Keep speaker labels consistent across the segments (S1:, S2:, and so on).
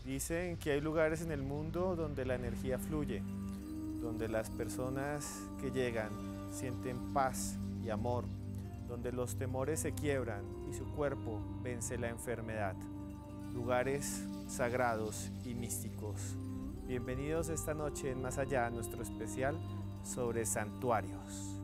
S1: Dicen que hay lugares en el mundo donde la energía fluye, donde las personas que llegan sienten paz y amor, donde los temores se quiebran y su cuerpo vence la enfermedad. Lugares sagrados y místicos. Bienvenidos esta noche en Más Allá a nuestro especial sobre santuarios.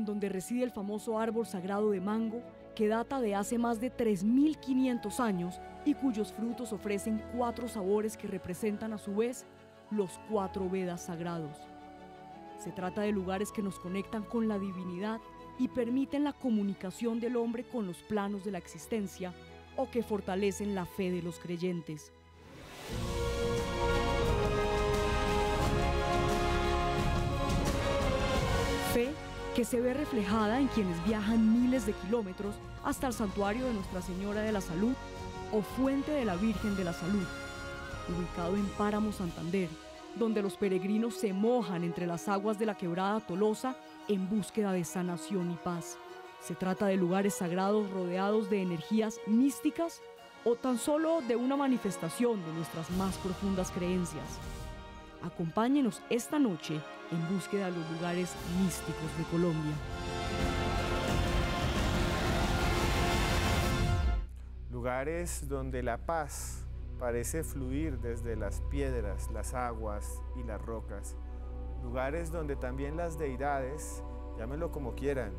S2: Donde reside el famoso árbol sagrado de mango, que data de hace más de 3.500 años y cuyos frutos ofrecen 4 sabores que representan a su vez los 4 Vedas sagrados. Se trata de lugares que nos conectan con la divinidad y permiten la comunicación del hombre con los planos de la existencia o que fortalecen la fe de los creyentes. Fe que se ve reflejada en quienes viajan miles de kilómetros hasta el santuario de Nuestra Señora de la Salud o Fuente de la Virgen de la Salud, ubicado en Páramo, Santander, donde los peregrinos se mojan entre las aguas de la quebrada Tolosa en búsqueda de sanación y paz. Se trata de lugares sagrados rodeados de energías místicas o tan solo de una manifestación de nuestras más profundas creencias. Acompáñenos esta noche en búsqueda de los lugares místicos de Colombia.
S1: Lugares donde la paz parece fluir desde las piedras, las aguas y las rocas. Lugares donde también las deidades, llámenlo como quieran,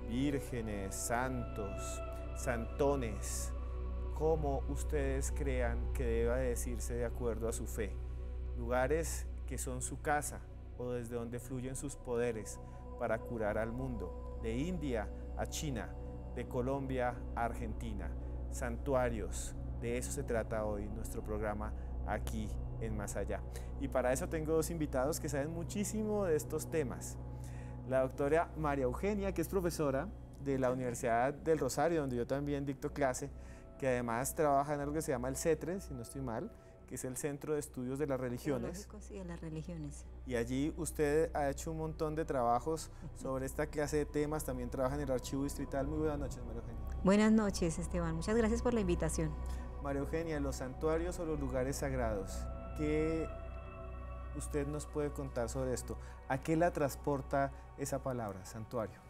S1: vírgenes, santos, santones, como ustedes crean que deba decirse de acuerdo a su fe. Lugares que son su casa, o desde donde fluyen sus poderes para curar al mundo, de India a China, de Colombia a Argentina. Santuarios, de eso se trata hoy nuestro programa aquí en Más Allá. Y para eso tengo 2 invitados que saben muchísimo de estos temas. La doctora María Eugenia, que es profesora de la Universidad del Rosario, donde yo también dicto clase, que además trabaja en algo que se llama el CETRE, si no estoy mal, que es el Centro de Estudios de las Religiones.
S3: Sí, de las religiones.
S1: Y allí usted ha hecho un montón de trabajos sobre esta clase de temas, también trabaja en el Archivo Distrital. Muy buenas noches, María Eugenia.
S3: Buenas noches, Esteban. Muchas gracias por la invitación.
S1: María Eugenia, los santuarios o los lugares sagrados, ¿qué usted nos puede contar sobre esto? ¿A qué la transporta esa palabra, santuario?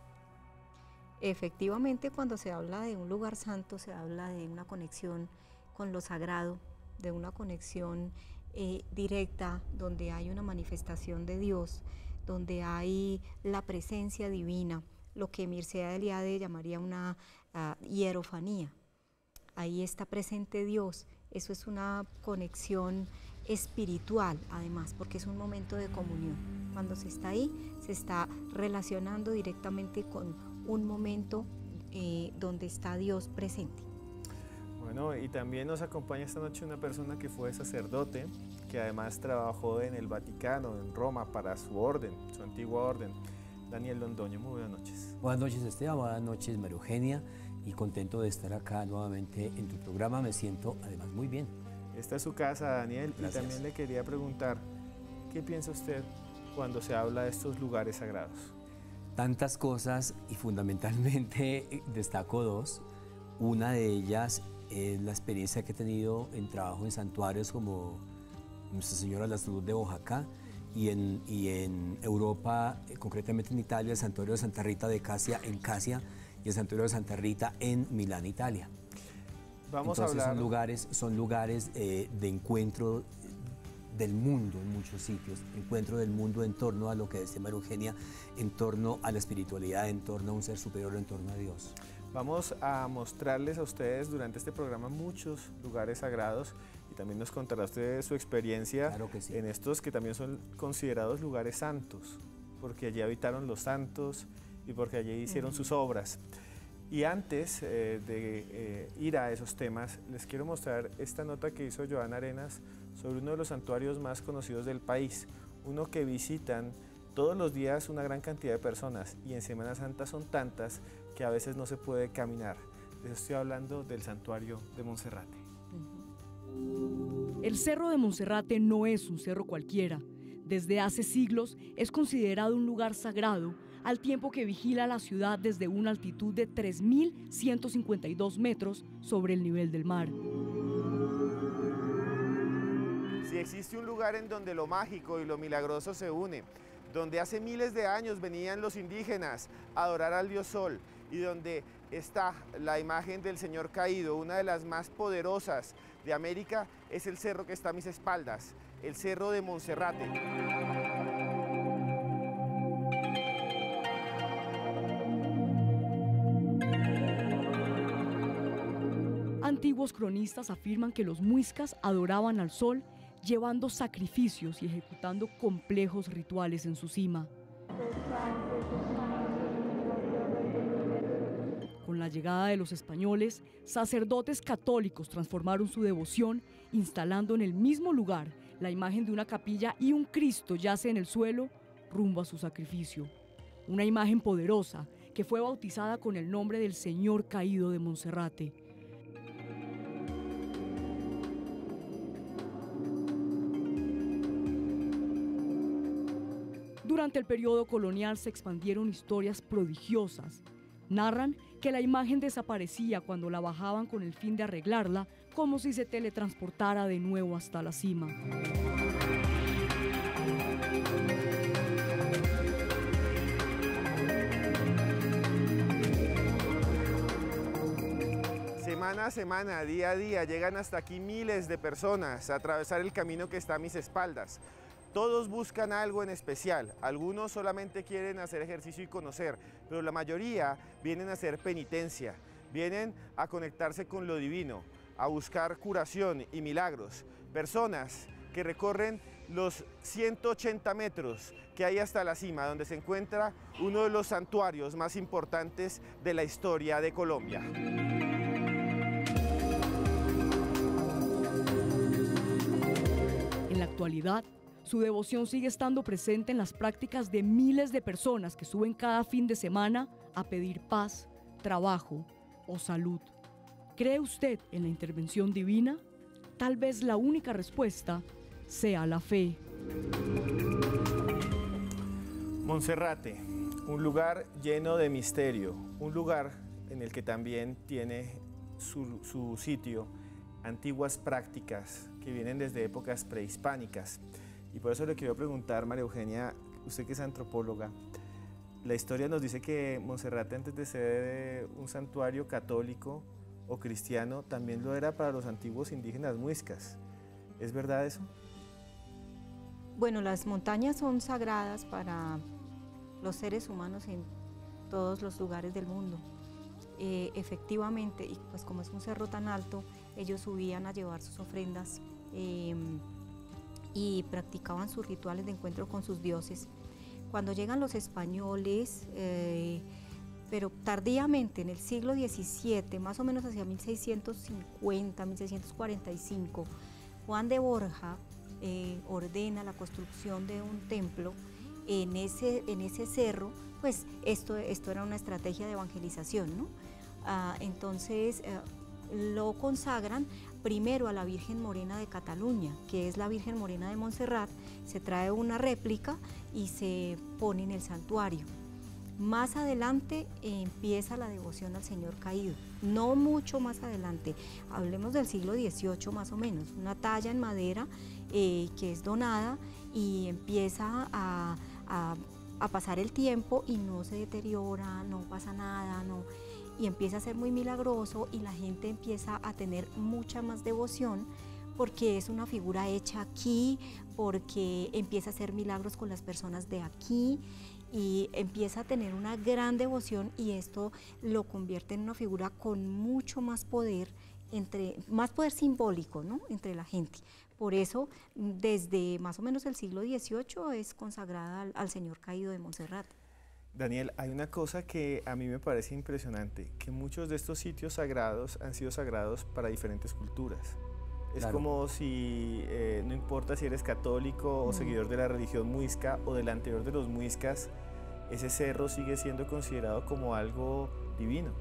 S3: Efectivamente, cuando se habla de un lugar santo, se habla de una conexión con lo sagrado, de una conexión directa, donde hay una manifestación de Dios, donde hay la presencia divina, lo que Mircea Eliade llamaría una hierofanía. Ahí está presente Dios. Eso es una conexión espiritual, además, porque es un momento de comunión. Cuando se está ahí, se está relacionando directamente con un momento donde está Dios presente.
S1: Bueno, y también nos acompaña esta noche una persona que fue sacerdote, que además trabajó en el Vaticano, en Roma, para su orden, su antigua orden. Daniel Londoño, muy buenas noches.
S4: Buenas noches, Esteban, buenas noches, María Eugenia, y contento de estar acá nuevamente en tu programa. Me siento además muy bien.
S1: Esta es su casa, Daniel. Gracias. Y también le quería preguntar, ¿qué piensa usted cuando se habla de estos lugares sagrados?
S4: Tantas cosas, y fundamentalmente destaco 2. Una de ellas es la experiencia que he tenido en trabajo en santuarios como Nuestra Señora de la Salud de Oaxaca y en Europa, concretamente en Italia, el santuario de Santa Rita de Casia en Casia y el santuario de Santa Rita en Milán, Italia. Entonces son lugares de encuentro del mundo en muchos sitios, encuentro del mundo en torno a lo que decía María Eugenia, en torno a la espiritualidad, en torno a un ser superior, en torno a Dios.
S1: Vamos a mostrarles a ustedes durante este programa muchos lugares sagrados y también nos contará usted su experiencia
S4: Claro que sí.
S1: en estos que también son considerados lugares santos, porque allí habitaron los santos y porque allí hicieron sus obras. Y antes de ir a esos temas, les quiero mostrar esta nota que hizo Joana Arenas sobre uno de los santuarios más conocidos del país, uno que visitan todos los días una gran cantidad de personas y en Semana Santa son tantas que a veces no se puede caminar. Les estoy hablando del santuario de Monserrate.
S2: El Cerro de Monserrate no es un cerro cualquiera. Desde hace siglos es considerado un lugar sagrado, al tiempo que vigila la ciudad desde una altitud de 3.152 metros sobre el nivel del mar.
S1: Si existe un lugar en donde lo mágico y lo milagroso se unen, donde hace miles de años venían los indígenas a adorar al dios Sol y donde está la imagen del Señor caído, una de las más poderosas de América, es el cerro que está a mis espaldas, el Cerro de Monserrate.
S2: Antiguos cronistas afirman que los muiscas adoraban al sol llevando sacrificios y ejecutando complejos rituales en su cima. Con la llegada de los españoles, sacerdotes católicos transformaron su devoción, instalando en el mismo lugar la imagen de una capilla y un Cristo yace en el suelo rumbo a su sacrificio. Una imagen poderosa que fue bautizada con el nombre del Señor Caído de Monserrate. Durante el periodo colonial se expandieron historias prodigiosas. Narran que la imagen desaparecía cuando la bajaban con el fin de arreglarla, como si se teletransportara de nuevo hasta la cima.
S1: Semana a semana, día a día, llegan hasta aquí miles de personas a atravesar el camino que está a mis espaldas. Todos buscan algo en especial, algunos solamente quieren hacer ejercicio y conocer, pero la mayoría vienen a hacer penitencia, vienen a conectarse con lo divino, a buscar curación y milagros. Personas que recorren los 180 metros que hay hasta la cima, donde se encuentra uno de los santuarios más importantes de la historia de Colombia.
S2: En la actualidad, su devoción sigue estando presente en las prácticas de miles de personas que suben cada fin de semana a pedir paz, trabajo o salud. ¿Cree usted en la intervención divina? Tal vez la única respuesta sea la fe.
S1: Monserrate, un lugar lleno de misterio, un lugar en el que también tiene su sitio antiguas prácticas que vienen desde épocas prehispánicas. Y por eso le quiero preguntar, María Eugenia, usted que es antropóloga, la historia nos dice que Monserrate, antes de ser un santuario católico o cristiano, también lo era para los antiguos indígenas muiscas. ¿Es verdad eso?
S3: Bueno, las montañas son sagradas para los seres humanos en todos los lugares del mundo. Efectivamente, y pues como es un cerro tan alto, ellos subían a llevar sus ofrendas y practicaban sus rituales de encuentro con sus dioses. Cuando llegan los españoles, pero tardíamente, en el siglo XVII, más o menos hacia 1650, 1645, Juan de Borja ordena la construcción de un templo en ese cerro. Pues esto era una estrategia de evangelización, ¿no? Entonces lo consagran primero a la Virgen Morena de Cataluña, que es la Virgen Morena de Montserrat. Se trae una réplica y se pone en el santuario. Más adelante empieza la devoción al Señor caído, no mucho más adelante, hablemos del siglo XVIII más o menos, una talla en madera que es donada y empieza a pasar el tiempo y no se deteriora, no pasa nada, y empieza a ser muy milagroso y la gente empieza a tener mucha más devoción porque es una figura hecha aquí, porque empieza a hacer milagros con las personas de aquí y empieza a tener una gran devoción y esto lo convierte en una figura con mucho más poder, más poder simbólico, ¿no?, entre la gente. Por eso, desde más o menos el siglo XVIII es consagrada al Señor Caído de Montserrat.
S1: Daniel, hay una cosa que a mí me parece impresionante, que muchos de estos sitios sagrados han sido sagrados para diferentes culturas. Es
S4: Claro.
S1: como si, no importa si eres católico o seguidor de la religión muisca o del anterior de los muiscas, ese cerro sigue siendo considerado como algo divino.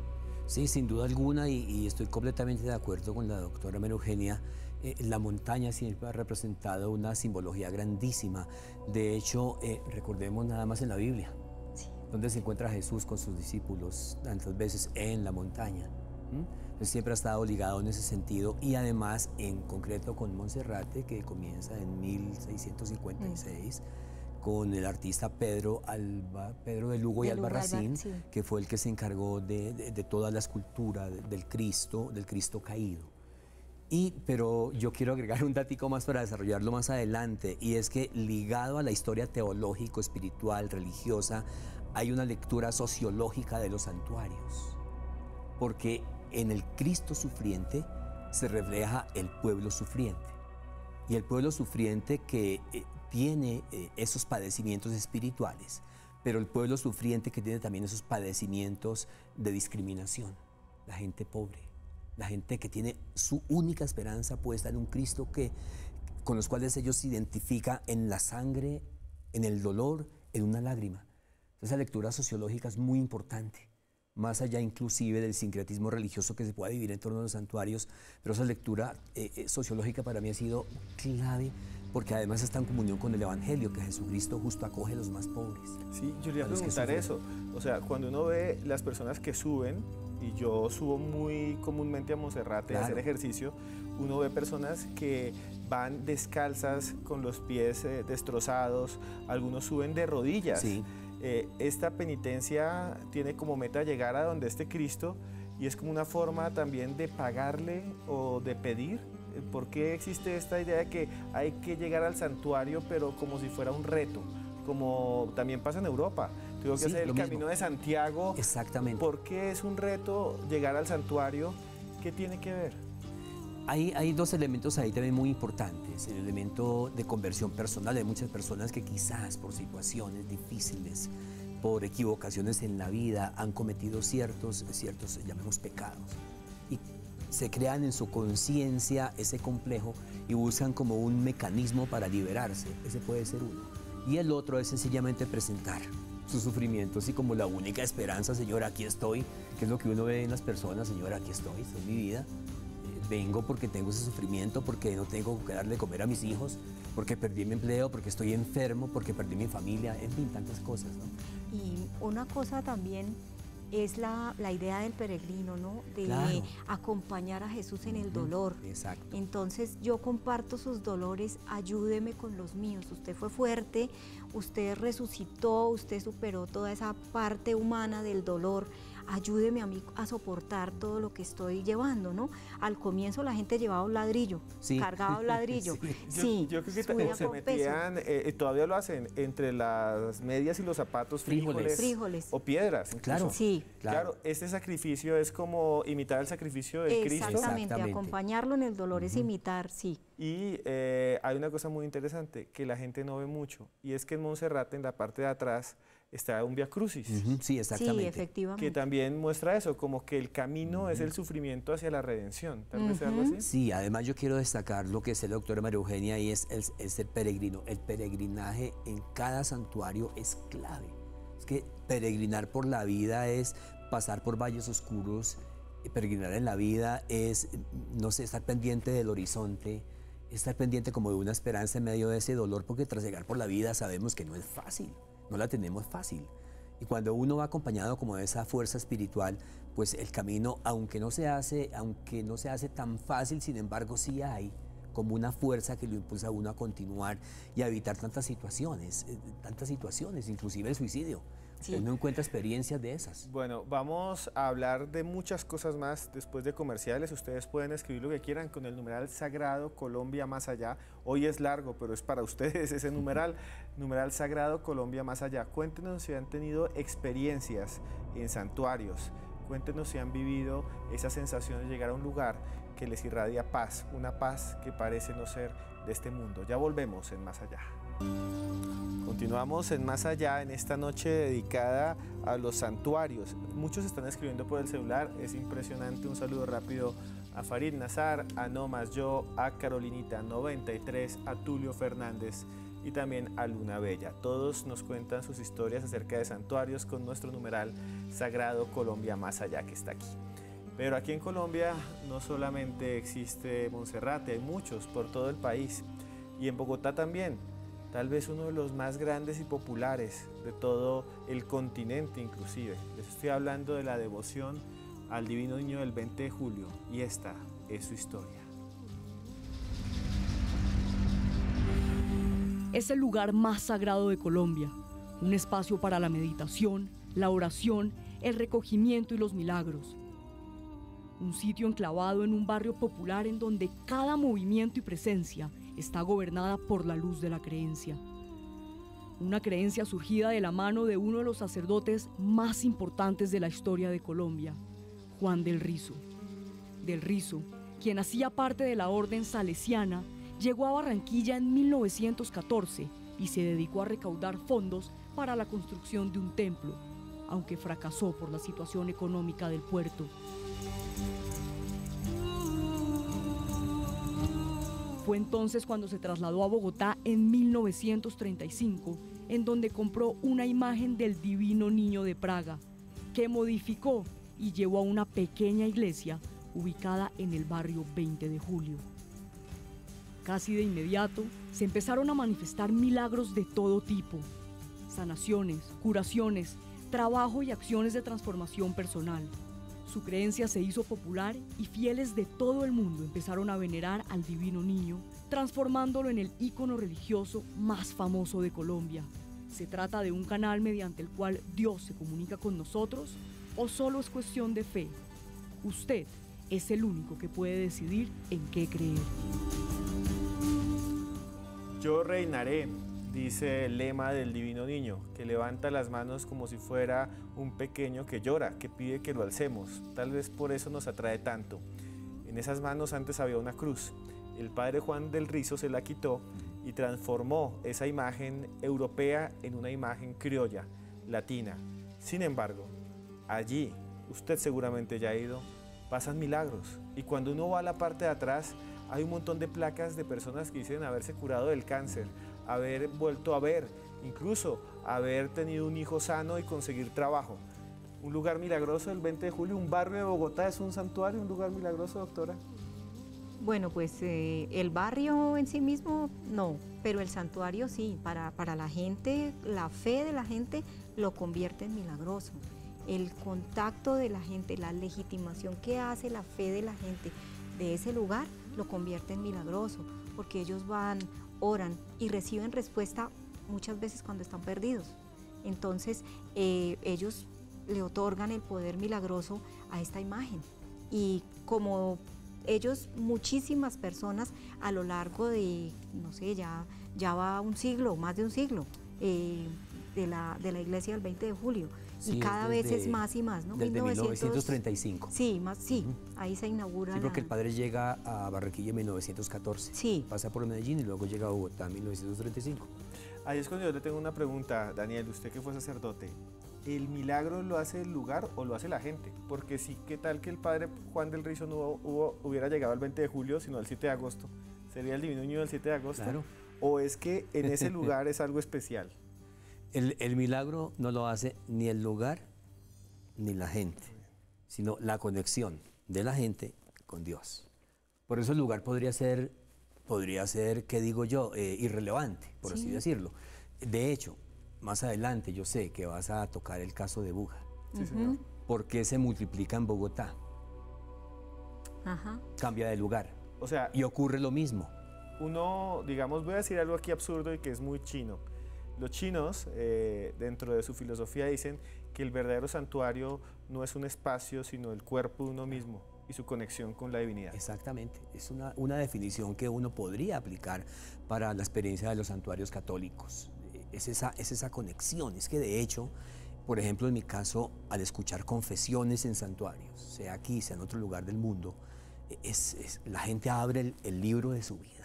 S4: Sí, sin duda alguna, y estoy completamente de acuerdo con la doctora María Eugenia. La montaña siempre ha representado una simbología grandísima. De hecho, recordemos nada más en la Biblia,
S3: Sí.
S4: donde se encuentra Jesús con sus discípulos tantas veces en la montaña. Entonces, siempre ha estado ligado en ese sentido y además en concreto con Monserrate, que comienza en 1656 con el artista Pedro de Lugo y
S3: De Lugo
S4: Albarracín,
S3: sí.
S4: que fue el que se encargó de toda la escultura del Cristo caído. Pero yo quiero agregar un datico más para desarrollarlo más adelante, y es que ligado a la historia teológico, espiritual, religiosa, hay una lectura sociológica de los santuarios, porque en el Cristo sufriente se refleja el pueblo sufriente, y el pueblo sufriente que tiene esos padecimientos espirituales, pero el pueblo sufriente que tiene también esos padecimientos de discriminación, la gente pobre, la gente que tiene su única esperanza puesta en un Cristo con los cuales ellos se identifican en la sangre, en el dolor, en una lágrima. Esa lectura sociológica es muy importante, más allá inclusive del sincretismo religioso que se pueda vivir en torno a los santuarios, pero esa lectura sociológica para mí ha sido clave, porque además está en comunión con el Evangelio, que Jesucristo justo acoge a los más pobres.
S1: Sí, yo le iba a
S4: A los que
S1: preguntar
S4: sufren.
S1: eso. O sea, cuando uno ve las personas que suben, y yo subo muy comúnmente a Monserrate a hacer
S4: Claro.
S1: ejercicio, uno ve personas que van descalzas, con los pies destrozados, algunos suben de rodillas.
S4: Sí.
S1: Esta penitencia tiene como meta llegar a donde esté Cristo y es como una forma también de pagarle o de pedir. ¿Por qué existe esta idea de que hay que llegar al santuario pero como si fuera un reto? Como también pasa en Europa. Tengo que
S4: Sí,
S1: hacer el
S4: lo
S1: Camino
S4: mismo.
S1: de Santiago.
S4: Exactamente.
S1: ¿Por qué es un reto llegar al santuario? ¿Qué tiene que ver?
S4: Hay dos elementos ahí también muy importantes. El elemento de conversión personal de muchas personas que quizás por situaciones difíciles, por equivocaciones en la vida, han cometido ciertos llamemos pecados. Y se crean en su conciencia ese complejo y buscan como un mecanismo para liberarse. Ese puede ser uno. Y el otro es sencillamente presentar sus sufrimientos y como la única esperanza, Señor, aquí estoy, que es lo que uno ve en las personas, Señor, aquí estoy, esta es mi vida. Vengo porque tengo ese sufrimiento, porque no tengo que darle de comer a mis hijos, porque perdí mi empleo, porque estoy enfermo, porque perdí mi familia, en fin, tantas cosas, ¿no?
S3: Y una cosa también es la idea del peregrino, ¿no? De
S4: Claro.
S3: acompañar a Jesús en el dolor.
S4: Exacto.
S3: Entonces yo comparto sus dolores, ayúdeme con los míos. Usted fue fuerte, usted resucitó, usted superó toda esa parte humana del dolor. Ayúdeme a mí a soportar todo lo que estoy llevando, ¿no? Al comienzo la gente llevaba un ladrillo,
S4: Sí.
S3: cargaba un ladrillo. Sí,
S1: Yo creo que
S3: subía
S1: se
S3: con peso.
S1: metían, todavía lo hacen, entre las medias y los zapatos
S4: Frijoles.
S3: Frijoles.
S1: o piedras. incluso.
S4: Claro.
S3: Sí.
S1: Claro, este sacrificio es como imitar el sacrificio del Cristo.
S3: Exactamente,
S4: Exactamente.
S3: acompañarlo en el dolor es imitar, sí.
S1: Y hay una cosa muy interesante que la gente no ve mucho, y es que en Monserrate, en la parte de atrás, está un Vía Crucis,
S4: Ujú, sí,
S3: Sí,
S4: exactamente.
S3: efectivamente.
S1: que también muestra eso, como que el camino es el sufrimiento hacia la redención. Tal vez sea algo así.
S4: Sí, además yo quiero destacar lo que es el doctor María Eugenia y es el peregrino. El peregrinaje en cada santuario es clave. Es que peregrinar por la vida es pasar por valles oscuros, peregrinar en la vida es, no sé, estar pendiente del horizonte, estar pendiente como de una esperanza en medio de ese dolor, porque tras llegar por la vida sabemos que no es fácil, no la tenemos fácil. Y cuando uno va acompañado como de esa fuerza espiritual, pues el camino, aunque no se hace tan fácil, sin embargo sí hay como una fuerza que lo impulsa a uno a continuar y a evitar tantas situaciones, inclusive el suicidio.
S3: Sí.
S4: Uno encuentra experiencias de esas.
S1: Bueno, vamos a hablar de muchas cosas más después de comerciales. Ustedes pueden escribir lo que quieran con el numeral sagrado Colombia Más Allá. Hoy es largo, pero es para ustedes ese numeral sagrado Colombia Más Allá. Cuéntenos si han tenido experiencias en santuarios. Cuéntenos si han vivido esa sensación de llegar a un lugar que les irradia paz, una paz que parece no ser de este mundo. Ya volvemos en Más Allá. Continuamos en Más Allá en esta noche dedicada a los santuarios. Muchos están escribiendo por el celular, es impresionante. Un saludo rápido a Farid Nazar, a No Más Yo, a Carolinita 93, a Tulio Fernández y también a Luna Bella. Todos nos cuentan sus historias acerca de santuarios con nuestro numeral sagrado Colombia Más Allá, que está aquí. Pero aquí en Colombia no solamente existe Monserrate, hay muchos por todo el país y en Bogotá también. Tal vez uno de los más grandes y populares de todo el continente inclusive. Les estoy hablando de la devoción al Divino Niño del 20 de julio y esta es su historia.
S2: Es el lugar más sagrado de Colombia, un espacio para la meditación, la oración, el recogimiento y los milagros. Un sitio enclavado en un barrio popular en donde cada movimiento y presencia está gobernada por la luz de la creencia. Una creencia surgida de la mano de uno de los sacerdotes más importantes de la historia de Colombia, Juan del Rizo. Del Rizo, quien hacía parte de la orden salesiana, llegó a Barranquilla en 1914 y se dedicó a recaudar fondos para la construcción de un templo, aunque fracasó por la situación económica del puerto. Fue entonces cuando se trasladó a Bogotá en 1935, en donde compró una imagen del Divino Niño de Praga, que modificó y llevó a una pequeña iglesia ubicada en el barrio 20 de Julio. Casi de inmediato se empezaron a manifestar milagros de todo tipo: sanaciones, curaciones, trabajo y acciones de transformación personal. Su creencia se hizo popular y fieles de todo el mundo empezaron a venerar al Divino Niño, transformándolo en el ícono religioso más famoso de Colombia. ¿Se trata de un canal mediante el cual Dios se comunica con nosotros o solo es cuestión de fe? Usted es el único que puede decidir en qué creer.
S1: Yo reinaré, dice el lema del Divino Niño, que levanta las manos como si fuera un pequeño que llora, que pide que lo alcemos. Tal vez por eso nos atrae tanto. En esas manos antes había una cruz. El padre Juan del Rizo se la quitó y transformó esa imagen europea en una imagen criolla, latina. Sin embargo, allí, usted seguramente ya ha ido, pasan milagros. Y cuando uno va a la parte de atrás, hay un montón de placas de personas que dicen haberse curado del cáncer, haber vuelto a ver, incluso haber tenido un hijo sano y conseguir trabajo. Un lugar milagroso el 20 de julio, un barrio de Bogotá es un santuario, un lugar milagroso, doctora.
S3: Bueno, pues el barrio en sí mismo no, pero el santuario sí, para la gente, la fe de la gente lo convierte en milagroso. El contacto de la gente, la legitimación que hace la fe de la gente de ese lugar lo convierte en milagroso, porque ellos van, oran y reciben respuesta muchas veces cuando están perdidos. Entonces ellos le otorgan el poder milagroso a esta imagen y como ellos, muchísimas personas a lo largo de, no sé, ya va un siglo, más de un siglo de la iglesia del 20 de julio. Sí, y cada vez es más y más, ¿no?
S4: Desde 1935.
S3: Sí, más, sí, ahí se inaugura.
S4: Sí, porque el padre llega a Barranquilla en 1914.
S3: Sí.
S4: Pasa por Medellín y luego llega a Bogotá en 1935.
S1: Ahí es cuando yo le tengo una pregunta, Daniel, usted que fue sacerdote. ¿El milagro lo hace el lugar o lo hace la gente? Porque sí, ¿qué tal que el padre Juan del Rizo no hubiera llegado el 20 de julio, sino el 7 de agosto? ¿Sería el Divino Niño del 7 de agosto?
S4: Claro.
S1: ¿O es que en ese lugar es algo especial?
S4: El milagro no lo hace ni el lugar ni la gente, sino la conexión de la gente con Dios. Por eso el lugar podría ser, ¿qué digo yo?, irrelevante, por así decirlo. De hecho, más adelante yo sé que vas a tocar el caso de Buga.
S1: Sí, señor.
S4: ¿Por qué se multiplica en Bogotá?
S3: Ajá.
S4: Cambia de lugar.
S1: O sea,
S4: Y ocurre lo mismo.
S1: uno, digamos, voy a decir algo aquí absurdo y que es muy chino. Los chinos, dentro de su filosofía, dicen que el verdadero santuario no es un espacio, sino el cuerpo de uno mismo y su conexión con la divinidad.
S4: Exactamente. Es una definición que uno podría aplicar para la experiencia de los santuarios católicos. Es esa conexión. Es que de hecho, por ejemplo, en mi caso, al escuchar confesiones en santuarios, sea aquí, sea en otro lugar del mundo, la gente abre el libro de su vida.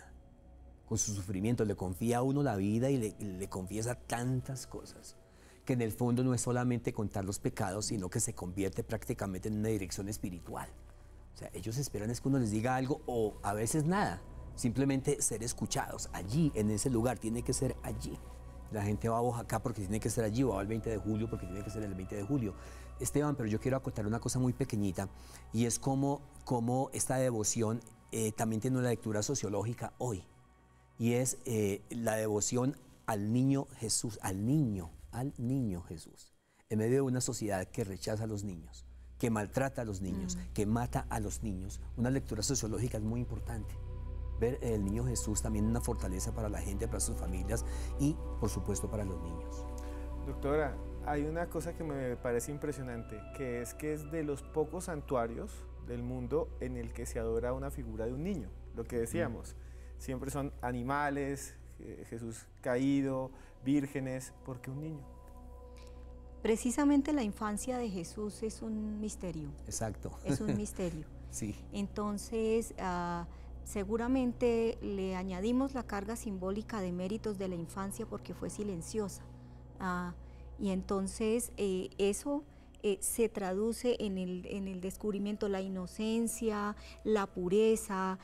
S4: Con su sufrimiento le confía a uno la vida y le confiesa tantas cosas, que en el fondo no es solamente contar los pecados, sino que se convierte prácticamente en una dirección espiritual. O sea, ellos esperan es que uno les diga algo o a veces nada, simplemente ser escuchados allí, en ese lugar, tiene que ser allí. La gente va a Oaxaca porque tiene que ser allí, o va al 20 de julio porque tiene que ser el 20 de julio. Esteban, pero yo quiero acotar una cosa muy pequeñita, y es como esta devoción también tiene una lectura sociológica hoy, y es la devoción al niño Jesús, al niño Jesús, en medio de una sociedad que rechaza a los niños, que maltrata a los niños, que mata a los niños. Una lectura sociológica es muy importante. Ver el niño Jesús también una fortaleza para la gente, para sus familias y, por supuesto, para los niños.
S1: Doctora, hay una cosa que me parece impresionante, que es de los pocos santuarios del mundo en el que se adora una figura de un niño. Lo que decíamos, siempre son animales, Jesús caído, vírgenes, ¿por qué un niño?
S3: Precisamente la infancia de Jesús es un misterio.
S4: Exacto.
S3: Es un misterio.
S4: Sí.
S3: Entonces, seguramente le añadimos la carga simbólica de méritos de la infancia porque fue silenciosa. Y entonces eso se traduce en el descubrimiento, la inocencia, la pureza,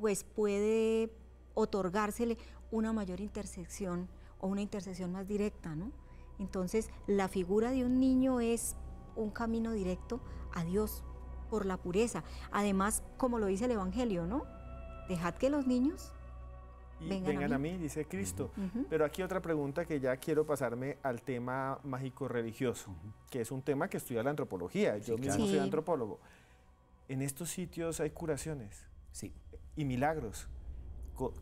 S3: pues puede otorgársele una mayor intersección o una intersección más directa, ¿no? Entonces, la figura de un niño es un camino directo a Dios por la pureza. Además, como lo dice el Evangelio, ¿no? Dejad que los niños
S1: vengan a mí, dice Cristo. Pero aquí otra pregunta que ya quiero pasarme al tema mágico-religioso, que es un tema que estudia la antropología. Yo mismo soy antropólogo. En estos sitios hay curaciones y milagros.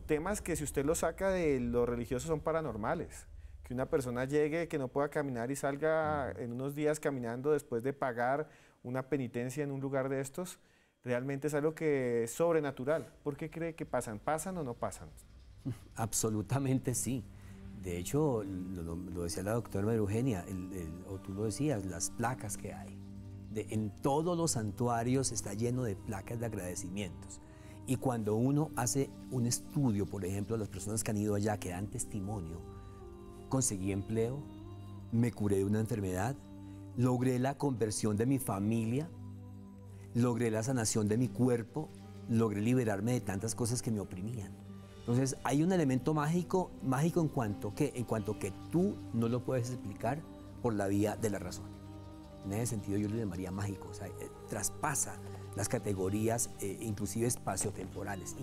S1: Temas que si usted los saca de lo religioso son paranormales. Que una persona llegue, que no pueda caminar y salga en unos días caminando después de pagar una penitencia en un lugar de estos, realmente es algo que es sobrenatural. ¿Por qué cree que pasan? ¿Pasan o no pasan?
S4: Absolutamente sí. De hecho, lo decía la doctora María Eugenia, o tú lo decías, las placas que hay. En todos los santuarios está lleno de placas de agradecimientos. Y cuando uno hace un estudio, por ejemplo, las personas que han ido allá, que dan testimonio, conseguí empleo, me curé de una enfermedad, logré la conversión de mi familia, logré la sanación de mi cuerpo, logré liberarme de tantas cosas que me oprimían. Entonces hay un elemento mágico en cuanto que tú no lo puedes explicar por la vía de la razón. En ese sentido yo lo llamaría mágico, o sea, traspasa las categorías inclusive espaciotemporales.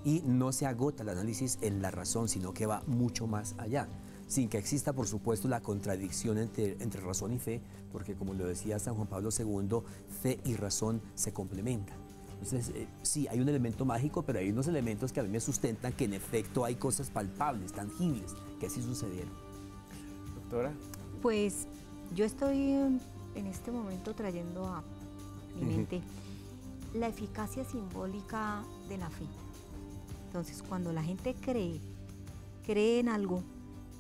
S4: Y no se agota el análisis en la razón, sino que va mucho más allá, sin que exista, por supuesto, la contradicción entre razón y fe, porque como lo decía San Juan Pablo II, fe y razón se complementan. Entonces, sí, hay un elemento mágico, pero hay unos elementos que a mí me sustentan que en efecto hay cosas palpables, tangibles, que así sucedieron.
S1: Doctora.
S3: Pues yo estoy en este momento trayendo a mi mente la eficacia simbólica de la fe. Entonces, cuando la gente cree en algo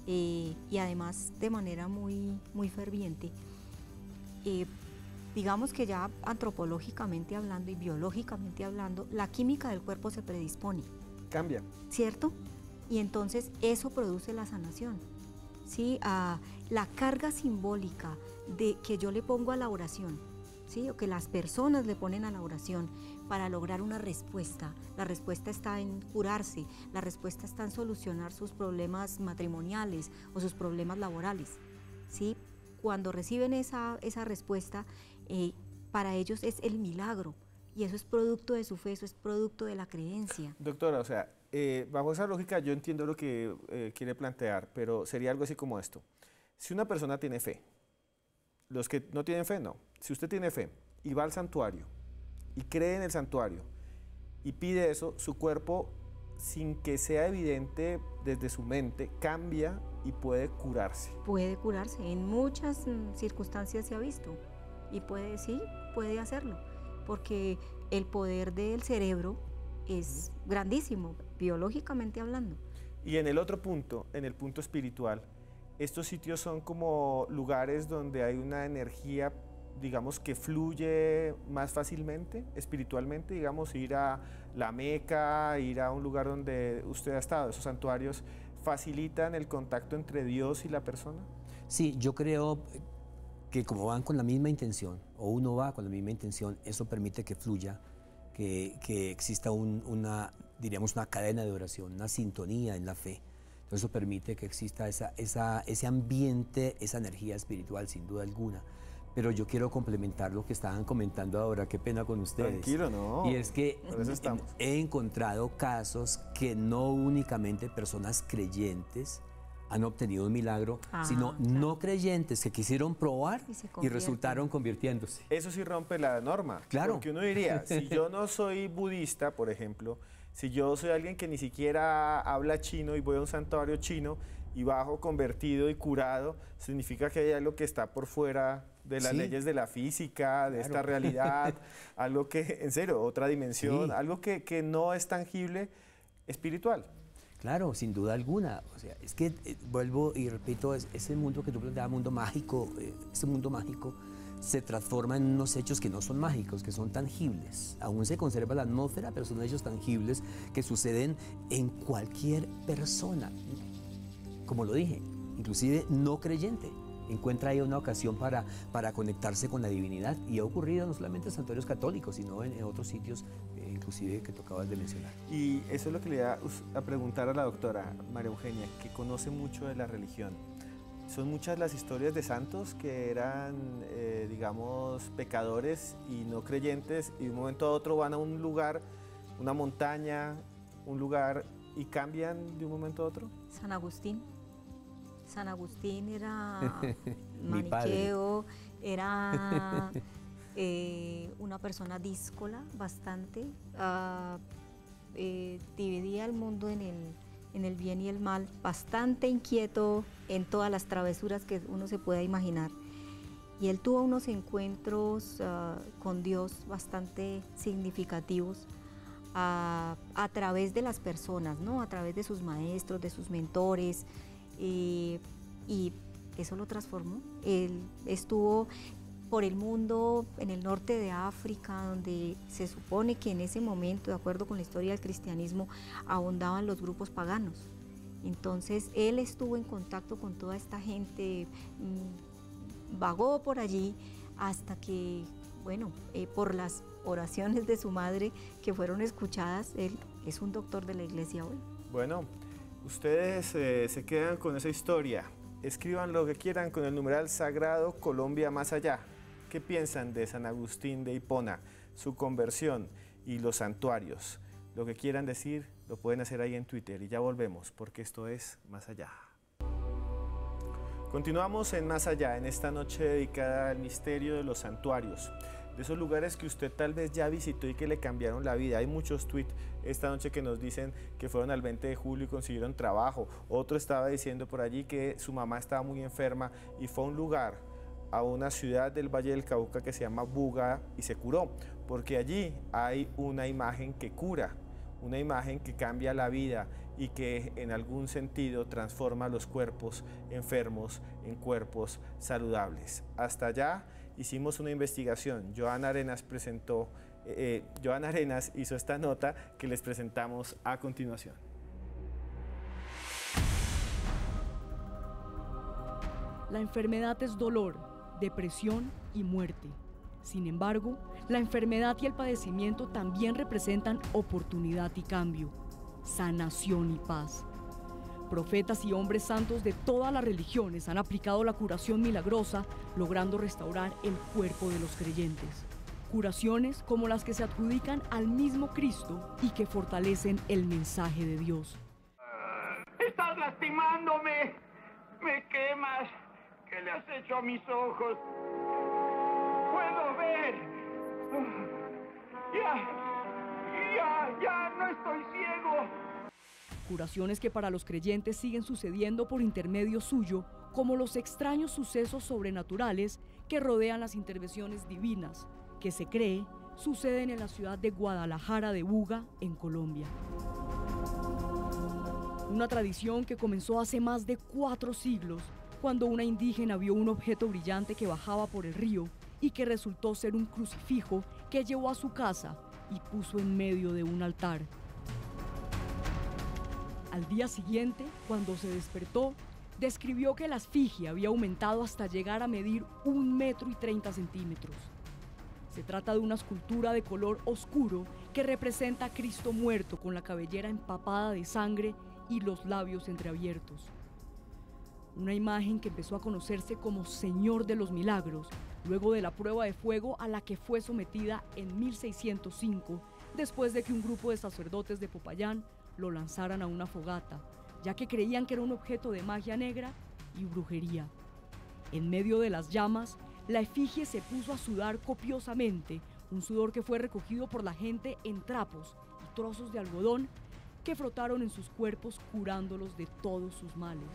S3: y además de manera muy, muy ferviente, digamos que ya antropológicamente hablando y biológicamente hablando, la química del cuerpo se predispone.
S1: Cambia.
S3: ¿Cierto? Y entonces eso produce la sanación. ¿Sí? La carga simbólica de que yo le pongo a la oración, ¿sí? O que las personas le ponen a la oración para lograr una respuesta. La respuesta está en curarse, la respuesta está en solucionar sus problemas matrimoniales o sus problemas laborales, ¿sí? Cuando reciben esa respuesta, para ellos es el milagro, y eso es producto de su fe, eso es producto de la creencia.
S1: Doctora, o sea, bajo esa lógica yo entiendo lo que quiere plantear, pero sería algo así como esto. Si una persona tiene fe, los que no tienen fe, no. Si usted tiene fe y va al santuario y cree en el santuario y pide eso, su cuerpo, sin que sea evidente desde su mente, cambia y puede curarse.
S3: Puede curarse, en muchas circunstancias se ha visto y puede hacerlo, porque el poder del cerebro es grandísimo, biológicamente hablando.
S1: Y en el otro punto, en el punto espiritual, estos sitios son como lugares donde hay una energía, digamos, que fluye más fácilmente espiritualmente, digamos, ir a la Meca, ir a un lugar donde usted ha estado, esos santuarios, ¿facilitan el contacto entre Dios y la persona?
S4: Sí, yo creo que como van con la misma intención, o uno va con la misma intención, eso permite que fluya, que exista diríamos, una cadena de oración, una sintonía en la fe. Entonces eso permite que exista ese ambiente, esa energía espiritual, sin duda alguna. Pero yo quiero complementar lo que estaban comentando ahora, qué pena con ustedes.
S1: Tranquilo, no.
S4: Y es que
S1: por eso estamos.
S4: he encontrado casos que no únicamente personas creyentes han obtenido un milagro, sino
S3: claro,
S4: no creyentes que quisieron probar y resultaron convirtiéndose.
S1: Eso sí rompe la norma.
S4: Claro.
S1: Porque uno diría, si yo no soy budista, por ejemplo, si yo soy alguien que ni siquiera habla chino y voy a un santuario chino y bajo convertido y curado, significa que hay algo que está por fuera de las leyes de la física, de esta realidad, algo que, en serio, otra dimensión, algo que no es tangible, espiritual.
S4: Claro, sin duda alguna. O sea, es que vuelvo y repito, ese mundo que tú planteabas, mundo mágico, ese mundo mágico se transforma en unos hechos que no son mágicos, que son tangibles. Aún se conserva la atmósfera, pero son hechos tangibles que suceden en cualquier persona. Como lo dije, inclusive no creyente. Encuentra ahí una ocasión para conectarse con la divinidad, y ha ocurrido no solamente en santuarios católicos, sino en otros sitios, inclusive que tocabas de mencionar.
S1: Y eso es lo que le iba a preguntar a la doctora María Eugenia, que conoce mucho de la religión. Son muchas las historias de santos que eran, digamos, pecadores y no creyentes, y de un momento a otro van a un lugar, una montaña, un lugar, y cambian de un momento a otro.
S3: San Agustín era maniqueo, era una persona díscola bastante, dividía el mundo en el bien y el mal, bastante inquieto en todas las travesuras que uno se pueda imaginar. Y él tuvo unos encuentros con Dios bastante significativos a través de las personas, ¿no? A través de sus maestros, de sus mentores. Y eso lo transformó. Él estuvo por el mundo, en el norte de África, donde se supone que en ese momento, de acuerdo con la historia del cristianismo, abundaban los grupos paganos. Entonces él estuvo en contacto con toda esta gente, vagó por allí hasta que, bueno, por las oraciones de su madre que fueron escuchadas, él es un doctor de la iglesia hoy.
S1: Bueno, ustedes se quedan con esa historia. Escriban lo que quieran con el numeral sagrado Colombia Más Allá. ¿Qué piensan de San Agustín de Hipona, su conversión y los santuarios? Lo que quieran decir lo pueden hacer ahí en Twitter, y ya volvemos porque esto es Más Allá. Continuamos en Más Allá, en esta noche dedicada al misterio de los santuarios, de esos lugares que usted tal vez ya visitó y que le cambiaron la vida. Hay muchos tweets esta noche que nos dicen que fueron al 20 de julio y consiguieron trabajo. Otro estaba diciendo por allí que su mamá estaba muy enferma y fue a un lugar, a una ciudad del Valle del Cauca que se llama Buga, y se curó, porque allí hay una imagen que cura, una imagen que cambia la vida y que en algún sentido transforma los cuerpos enfermos en cuerpos saludables. Hasta allá hicimos una investigación. Joana Arenas hizo esta nota que les presentamos a continuación.
S2: La enfermedad es dolor, depresión y muerte. Sin embargo, la enfermedad y el padecimiento también representan oportunidad y cambio, sanación y paz. Profetas y hombres santos de todas las religiones han aplicado la curación milagrosa, logrando restaurar el cuerpo de los creyentes. Curaciones como las que se adjudican al mismo Cristo y que fortalecen el mensaje de Dios.
S5: ¡Estás lastimándome! ¡Me quemas! ¿Qué le has hecho a mis ojos? ¡Puedo ver! ¡Ya no estoy ciego!
S2: Curaciones que para los creyentes siguen sucediendo por intermedio suyo, como los extraños sucesos sobrenaturales que rodean las intervenciones divinas, que se cree suceden en la ciudad de Guadalajara de Buga, en Colombia. Una tradición que comenzó hace más de 4 siglos, cuando una indígena vio un objeto brillante que bajaba por el río y que resultó ser un crucifijo que llevó a su casa y puso en medio de un altar. Al día siguiente, cuando se despertó, describió que la esfinge había aumentado hasta llegar a medir 1,30 m. Se trata de una escultura de color oscuro que representa a Cristo muerto con la cabellera empapada de sangre y los labios entreabiertos. Una imagen que empezó a conocerse como Señor de los Milagros, luego de la prueba de fuego a la que fue sometida en 1605, después de que un grupo de sacerdotes de Popayán lo lanzaran a una fogata, ya que creían que era un objeto de magia negra y brujería. En medio de las llamas, la efigie se puso a sudar copiosamente, un sudor que fue recogido por la gente en trapos y trozos de algodón que frotaron en sus cuerpos, curándolos de todos sus males.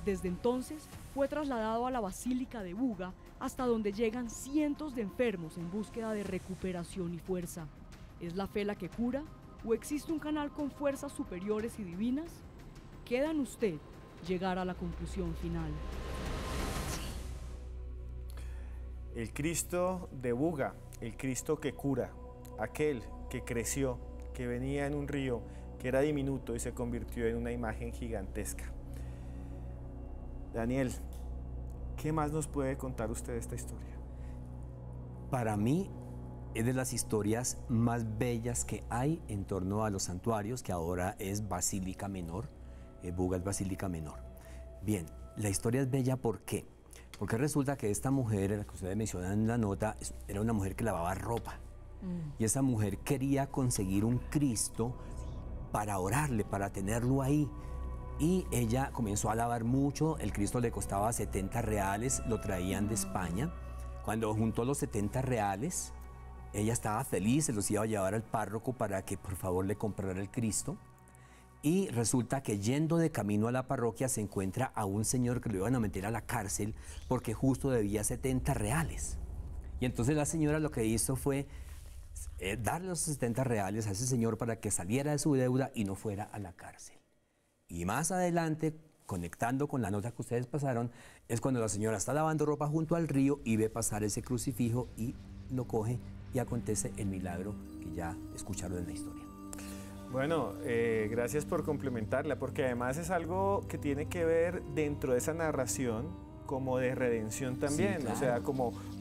S2: Desde entonces fue trasladado a la Basílica de Buga, hasta donde llegan cientos de enfermos en búsqueda de recuperación y fuerza. ¿Es la fe la que cura o existe un canal con fuerzas superiores y divinas? Queda en usted llegar a la conclusión final.
S1: El Cristo de Buga, el Cristo que cura, aquel que creció, que venía en un río, que era diminuto y se convirtió en una imagen gigantesca. Daniel, ¿qué más nos puede contar usted de esta historia?
S4: Para mí es de las historias más bellas que hay en torno a los santuarios, que ahora es Basílica Menor. Buga es Basílica Menor. Bien, la historia es bella, ¿por qué? Porque resulta que esta mujer, la que ustedes mencionan en la nota, era una mujer que lavaba ropa. Y esa mujer quería conseguir un Cristo para orarle, para tenerlo ahí. Y ella comenzó a lavar mucho, el Cristo le costaba 70 reales, lo traían de España. Cuando juntó los 70 reales, ella estaba feliz, se los iba a llevar al párroco para que por favor le comprara el Cristo. Y resulta que yendo de camino a la parroquia se encuentra a un señor que lo iban a meter a la cárcel porque justo debía 70 reales. Y entonces la señora lo que hizo fue darle los 70 reales a ese señor para que saliera de su deuda y no fuera a la cárcel. Y más adelante, conectando con la nota que ustedes pasaron, es cuando la señora está lavando ropa junto al río y ve pasar ese crucifijo y lo coge y acontece el milagro que ya escucharon en la historia.
S1: Bueno, gracias por complementarla, porque además es algo que tiene que ver dentro de esa narración como de redención también, sí, claro. O sea,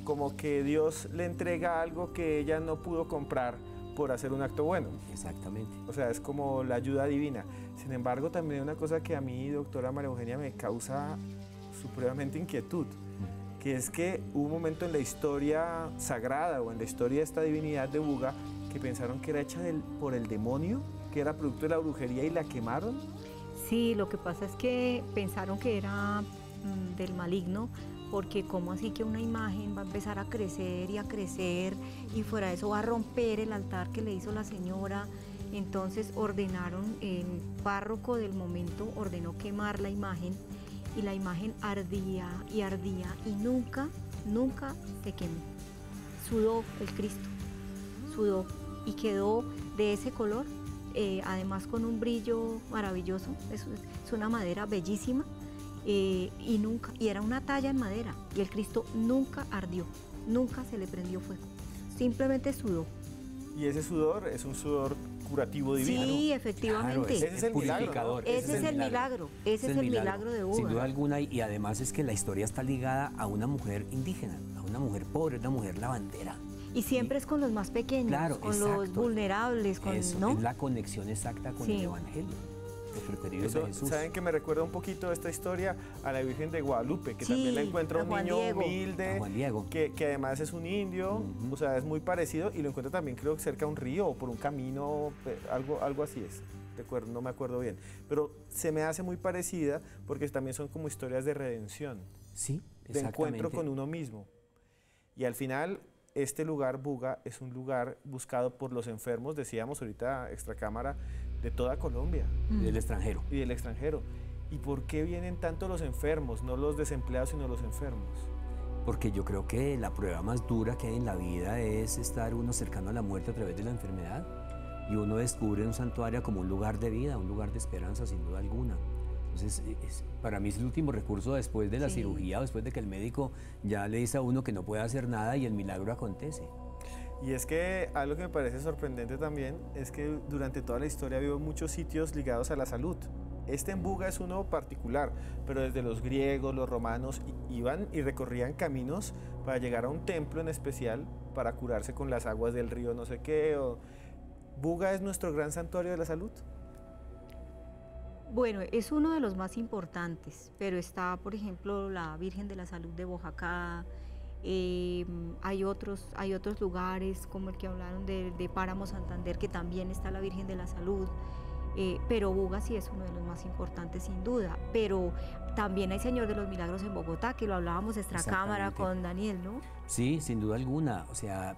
S1: como que Dios le entrega algo que ella no pudo comprar por hacer un acto bueno.
S4: Exactamente.
S1: O sea, es como la ayuda divina. Sin embargo, también una cosa que a mí, doctora María Eugenia, me causa supremamente inquietud, que es que hubo un momento en la historia sagrada o en la historia de esta divinidad de Buga que pensaron que era hecha por el demonio, que era producto de la brujería y la quemaron.
S3: Sí, lo que pasa es que pensaron que era del maligno, porque cómo así que una imagen va a empezar a crecer y fuera de eso va a romper el altar que le hizo la señora. Entonces ordenaron, el párroco del momento ordenó quemar la imagen y la imagen ardía y nunca se quemó. Sudó el Cristo, sudó y quedó de ese color, además con un brillo maravilloso. Es una madera bellísima. Y era una talla en madera y el Cristo nunca ardió, nunca se le prendió fuego, simplemente sudó.
S1: Y ese sudor es un sudor curativo divino.
S3: Sí, efectivamente.
S4: Claro,
S1: ese es el
S4: purificador.
S1: Milagro, ¿no?
S3: Ese es el milagro, ese es el milagro de Buga.
S4: Sin duda alguna, y además es que la historia está ligada a una mujer indígena, a una mujer pobre, una mujer lavandera.
S3: Y siempre es con los más pequeños,
S4: claro,
S3: con
S4: exacto.
S3: los vulnerables,
S4: Eso,
S3: ¿no?
S4: es la conexión exacta con el Evangelio. los preferidos
S1: Eso,
S4: de Jesús.
S1: ¿saben que me recuerda un poquito esta historia a la Virgen de Guadalupe, que
S3: Sí,
S1: también la encuentra
S3: a
S1: un
S3: Juan
S1: niño
S3: Diego.
S1: humilde,
S4: A Juan Diego.
S1: que además es un indio, o sea, es muy parecido, y lo encuentra también creo que cerca de un río o por un camino, algo así es. No me acuerdo bien, pero se me hace muy parecida porque también son como historias de redención,
S4: Sí,
S1: de encuentro
S4: exactamente.
S1: con uno mismo. Y al final, este lugar, Buga, es un lugar buscado por los enfermos, decíamos ahorita extracámara, de toda Colombia
S4: Del extranjero.
S1: y del extranjero. ¿Y por qué vienen tanto los enfermos, no los desempleados, sino los enfermos?
S4: Porque yo creo que la prueba más dura que hay en la vida es estar uno cercano a la muerte a través de la enfermedad. Y uno descubre un santuario como un lugar de vida, un lugar de esperanza, sin duda alguna. Entonces, para mí es el último recurso después de la
S3: Sí.
S4: cirugía, después de que el médico ya le dice a uno que no puede hacer nada y el milagro acontece.
S1: Y es que algo que me parece sorprendente también es que durante toda la historia ha habido muchos sitios ligados a la salud. Este en Buga es uno particular, pero desde los griegos, los romanos, iban y recorrían caminos para llegar a un templo en especial para curarse con las aguas del río no sé qué. ¿Buga es nuestro gran santuario de la salud?
S3: Bueno, es uno de los más importantes, pero está, por ejemplo, la Virgen de la Salud de Boyacá. Hay otros lugares como el que hablaron de Páramo Santander, que también está la Virgen de la Salud. Pero Buga sí es uno de los más importantes sin duda, pero también hay Señor de los Milagros en Bogotá, que lo hablábamos extracámara
S4: Exactamente.
S3: con Daniel, ¿no?
S4: Sí, sin duda alguna. O sea,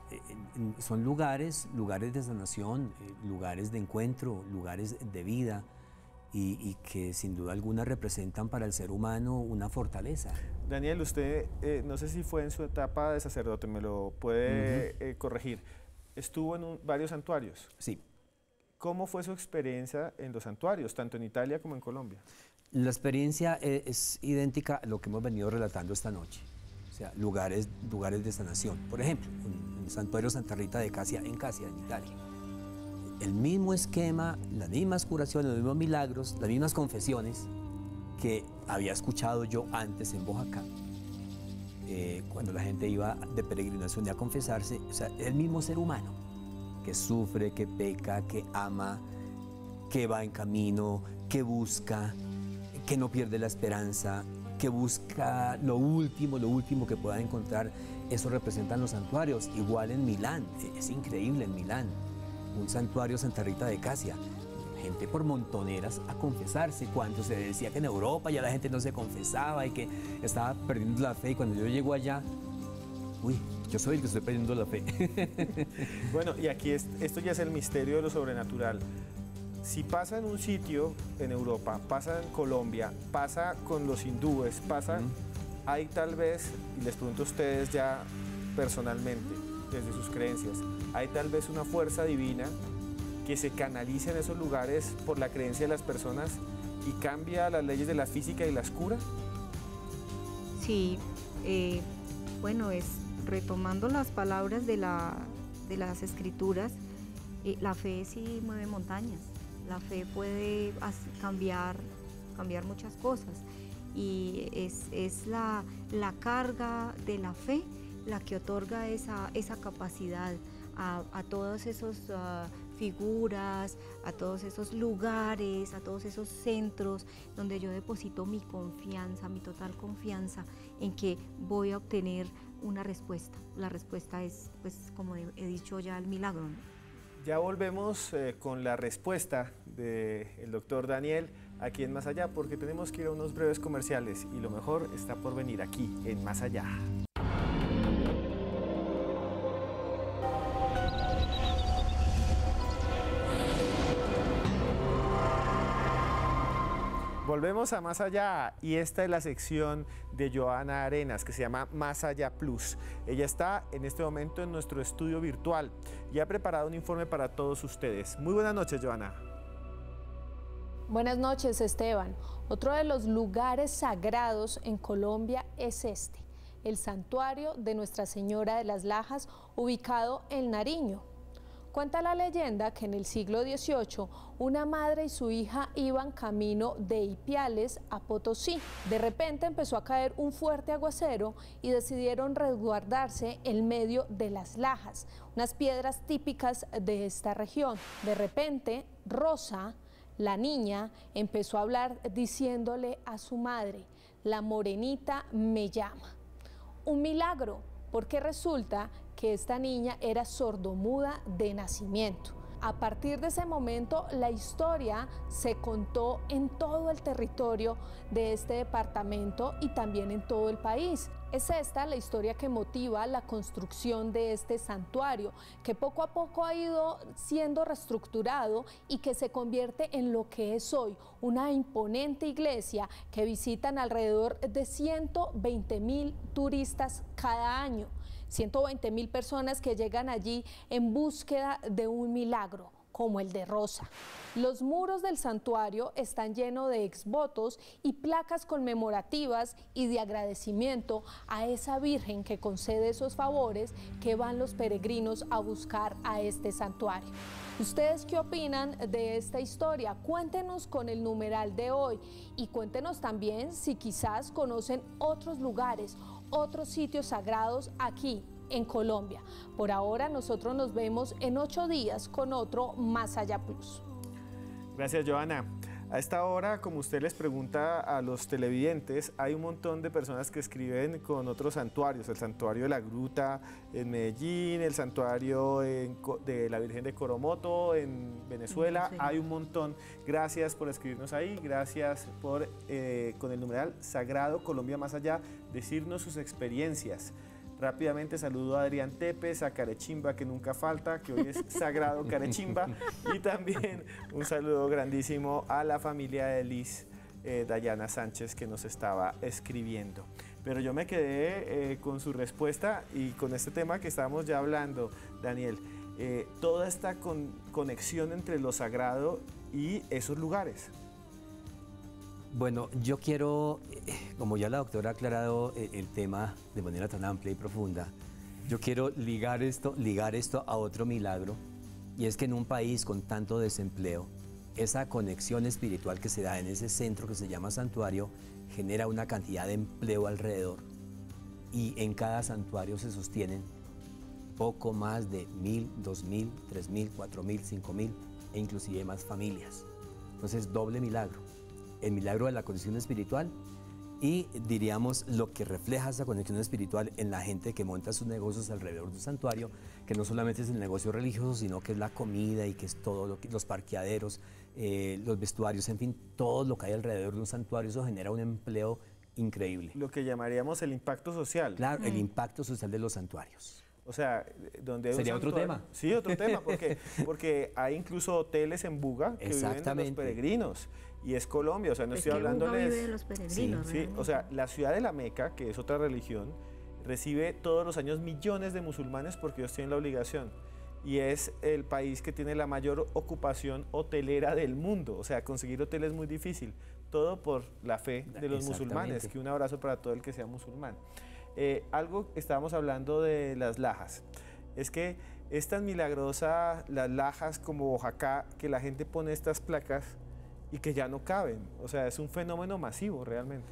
S4: son lugares de sanación, lugares de encuentro, lugares de vida y que sin duda alguna representan para el ser humano una fortaleza.
S1: Daniel, usted, no sé si fue en su etapa de sacerdote, me lo puede corregir. Estuvo en varios santuarios.
S4: Sí.
S1: ¿Cómo fue su experiencia en los santuarios, tanto en Italia como en Colombia?
S4: La experiencia es idéntica a lo que hemos venido relatando esta noche. O sea, lugares de sanación. Por ejemplo, en el santuario Santa Rita de Casia, en Italia. El mismo esquema, las mismas curaciones, los mismos milagros, las mismas confesiones que había escuchado yo antes en Boyacá, cuando la gente iba de peregrinación a confesarse. O sea, el mismo ser humano que sufre, que peca, que ama, que va en camino, que busca, que no pierde la esperanza, que busca lo último que pueda encontrar. Eso representan los santuarios. Igual en Milán, es increíble en Milán, un santuario Santa Rita de Casia, gente por montoneras a confesarse, cuando se decía que en Europa ya la gente no se confesaba y que estaba perdiendo la fe, y cuando yo llego allá, uy, yo soy el que estoy perdiendo la fe.
S1: Bueno, y aquí esto ya es el misterio de lo sobrenatural. Si pasa en un sitio en Europa, pasa en Colombia, pasa con los hindúes, pasa, hay tal vez, y les pregunto a ustedes ya personalmente, desde sus creencias, hay tal vez una fuerza divina que se canaliza en esos lugares por la creencia de las personas y cambia las leyes de la física y las cura.
S3: Sí, bueno, retomando las palabras de las escrituras, la fe sí mueve montañas, la fe puede cambiar muchas cosas, y es la carga de la fe la que otorga esa capacidad a todas esas figuras, a todos esos lugares, a todos esos centros donde yo deposito mi confianza, mi total confianza en que voy a obtener una respuesta. La respuesta es, pues, como he dicho ya, el milagro, ¿no?
S1: Ya volvemos con la respuesta del doctor Daniel aquí en Más Allá, porque tenemos que ir a unos breves comerciales y lo mejor está por venir aquí en Más Allá. Volvemos a Más Allá y esta es la sección de Joana Arenas que se llama Más Allá Plus. Ella está en este momento en nuestro estudio virtual y ha preparado un informe para todos ustedes. Muy buenas noches, Joana.
S6: Buenas noches, Esteban. Otro de los lugares sagrados en Colombia es este, el Santuario de Nuestra Señora de las Lajas, ubicado en Nariño. Cuenta la leyenda que en el siglo XVIII una madre y su hija iban camino de Ipiales a Potosí. De repente empezó a caer un fuerte aguacero y decidieron resguardarse en medio de las lajas, unas piedras típicas de esta región. De repente, Rosa, La niña empezó a hablar diciéndole a su madre: la morenita me llama. Un milagro, porque resulta que esta niña era sordomuda de nacimiento. A partir de ese momento, la historia se contó en todo el territorio de este departamento y también en todo el país. Es esta la historia que motiva la construcción de este santuario, que poco a poco ha ido siendo reestructurado y que se convierte en lo que es hoy, una imponente iglesia que visitan alrededor de 120.000 turistas cada año. 120.000 personas que llegan allí en búsqueda de un milagro, como el de Rosa. Los muros del santuario están llenos de exvotos y placas conmemorativas y de agradecimiento a esa Virgen que concede esos favores que van los peregrinos a buscar a este santuario. ¿Ustedes qué opinan de esta historia? Cuéntenos con el numeral de hoy y cuéntenos también si quizás conocen otros lugares, otros sitios sagrados aquí en Colombia. Por ahora nosotros nos vemos en 8 días con otro Más Allá Plus.
S1: Gracias, Joana. A esta hora, como usted les pregunta a los televidentes, hay un montón de personas que escriben con otros santuarios. El santuario de la Gruta en Medellín, el santuario de la Virgen de Coromoto en Venezuela. Hay un montón. Gracias por escribirnos ahí. Gracias por, con el numeral Sagrado Colombia Más Allá, decirnos sus experiencias. Rápidamente saludo a Adrián Tepes, a Carechimba, que nunca falta, que hoy es Sagrado Carechimba, y también un saludo grandísimo a la familia de Liz Dayana Sánchez, que nos estaba escribiendo. Pero yo me quedé con su respuesta y con este tema que estábamos ya hablando, Daniel, toda esta conexión entre lo sagrado y esos lugares.
S4: Bueno, yo quiero, como ya la doctora ha aclarado el tema de manera tan amplia y profunda, yo quiero ligar esto a otro milagro, y es que en un país con tanto desempleo, esa conexión espiritual que se da en ese centro que se llama santuario genera una cantidad de empleo alrededor, y en cada santuario se sostienen poco más de 1.000, 2.000, 3.000, 4.000, 5.000 e inclusive más familias. Entonces, doble milagro. El milagro de la conexión espiritual y, diríamos, lo que refleja esa conexión espiritual en la gente que monta sus negocios alrededor del santuario, que no solamente es el negocio religioso, sino que es la comida y que es todo lo que, los parqueaderos, los vestuarios, en fin, todo lo que hay alrededor de un santuario. Eso genera un empleo increíble.
S1: Lo que llamaríamos el impacto social.
S4: Claro, el impacto social de los santuarios.
S1: O sea, donde
S4: sería otro tema.
S1: Sí, otro tema, porque hay incluso hoteles en Buga que viven de los peregrinos. Y es Colombia, o sea, no estoy hablándoles...
S3: Vive de los peregrinos,
S1: sí, o sea, la ciudad de la Meca, que es otra religión, recibe todos los años millones de musulmanes porque ellos tienen la obligación. Y es el país que tiene la mayor ocupación hotelera del mundo. O sea, conseguir hotel es muy difícil. Todo por la fe de los musulmanes. Que un abrazo para todo el que sea musulmán. Algo, estábamos hablando de las lajas. Es que es tan milagrosa las lajas como Boyacá, que la gente pone estas placas y que ya no caben. O sea, es un fenómeno masivo realmente.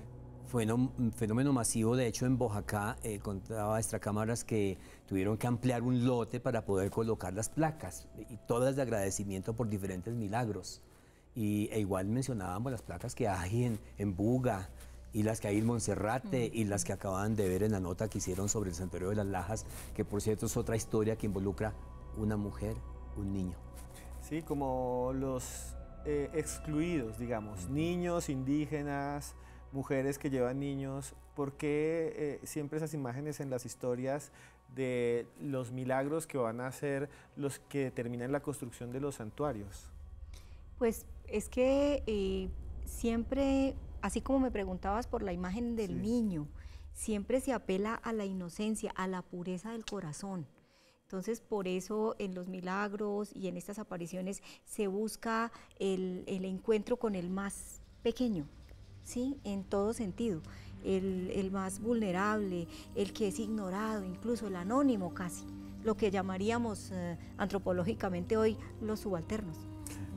S4: Fue un fenómeno masivo. De hecho, en Boyacá contaba extracámaras que tuvieron que ampliar un lote para poder colocar las placas, y todas de agradecimiento por diferentes milagros. E igual mencionábamos las placas que hay en Buga, y las que hay en Monserrate, y las que acaban de ver en la nota que hicieron sobre el santuario de las Lajas, que por cierto es otra historia que involucra una mujer, un niño.
S1: Sí, como los excluidos, digamos, niños, indígenas, mujeres que llevan niños. ¿Por qué siempre esas imágenes en las historias de los milagros que van a ser los que determinan la construcción de los santuarios?
S3: Pues es que siempre, así como me preguntabas por la imagen del niño, siempre se apela a la inocencia, a la pureza del corazón. Entonces, por eso en los milagros y en estas apariciones se busca el encuentro con el más pequeño, ¿sí? En todo sentido, el más vulnerable, el que es ignorado, incluso el anónimo casi, lo que llamaríamos antropológicamente hoy los subalternos.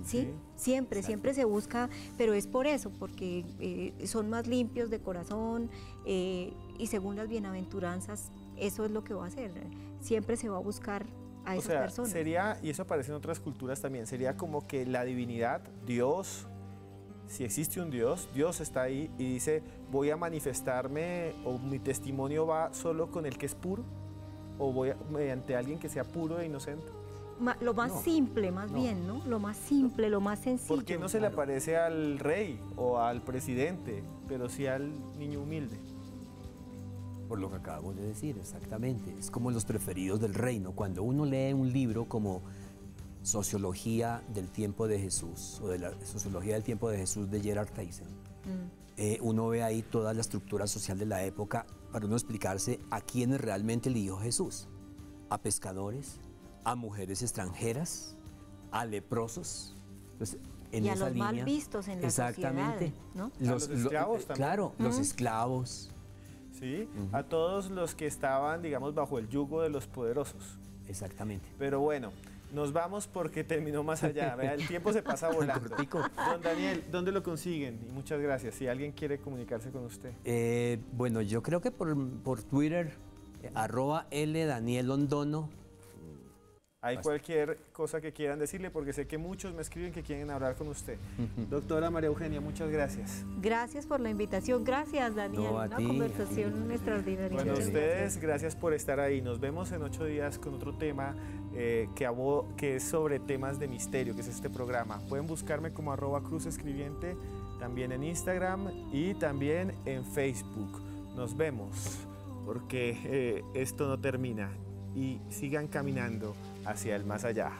S3: ¿Sí? Siempre se busca, pero es por eso, porque son más limpios de corazón y según las bienaventuranzas, eso es lo que va a hacer. Siempre se va a buscar a
S1: O
S3: esas
S1: sea,
S3: personas.
S1: sería, y eso aparece en otras culturas también, sería como que la divinidad, Dios, si existe un Dios, Dios está ahí y dice, voy a manifestarme, o mi testimonio va solo con el que es puro, o voy mediante alguien que sea puro e inocente.
S3: Lo más
S4: No,
S3: simple, más
S4: no.
S3: bien, ¿no? Lo más simple, lo más sencillo.
S1: ¿Por qué no se le aparece al rey o al presidente, pero sí al niño humilde?
S4: Por lo que acabamos de decir, exactamente. Es como los preferidos del reino. Cuando uno lee un libro como Sociología del tiempo de Jesús o de la Sociología del tiempo de Jesús de Gerard Tyson, uno ve ahí toda la estructura social de la época para uno explicarse a quiénes realmente eligió Jesús. A pescadores, a mujeres extranjeras, a leprosos. Entonces, en
S3: Y a
S4: esa
S3: los mal
S4: línea,
S3: vistos en la
S4: exactamente,
S3: sociedad, ¿no?
S1: A los esclavos también.
S4: Claro, los esclavos.
S1: ¿Sí? A todos los que estaban, digamos, bajo el yugo de los poderosos.
S4: Exactamente.
S1: Pero bueno, nos vamos porque terminó más allá. Vea, el tiempo se pasa volando.
S4: Cortico.
S1: Don Daniel, ¿dónde lo consiguen? Y muchas gracias. Si alguien quiere comunicarse con usted.
S4: Bueno, yo creo que por Twitter, @LDanielLondono.
S1: Hay cualquier cosa que quieran decirle, porque sé que muchos me escriben que quieren hablar con usted. Doctora María Eugenia, muchas gracias.
S3: Gracias por la invitación. Gracias, Daniel.
S4: No, a
S3: Una
S4: ti,
S3: conversación extraordinaria.
S1: Bueno,
S3: Muchas
S1: ustedes, gracias por estar ahí. Nos vemos en 8 días con otro tema que es sobre temas de misterio, que es este programa. Pueden buscarme como @cruzescribiente, también en Instagram y también en Facebook. Nos vemos, porque esto no termina. Y sigan caminando hacia el más allá.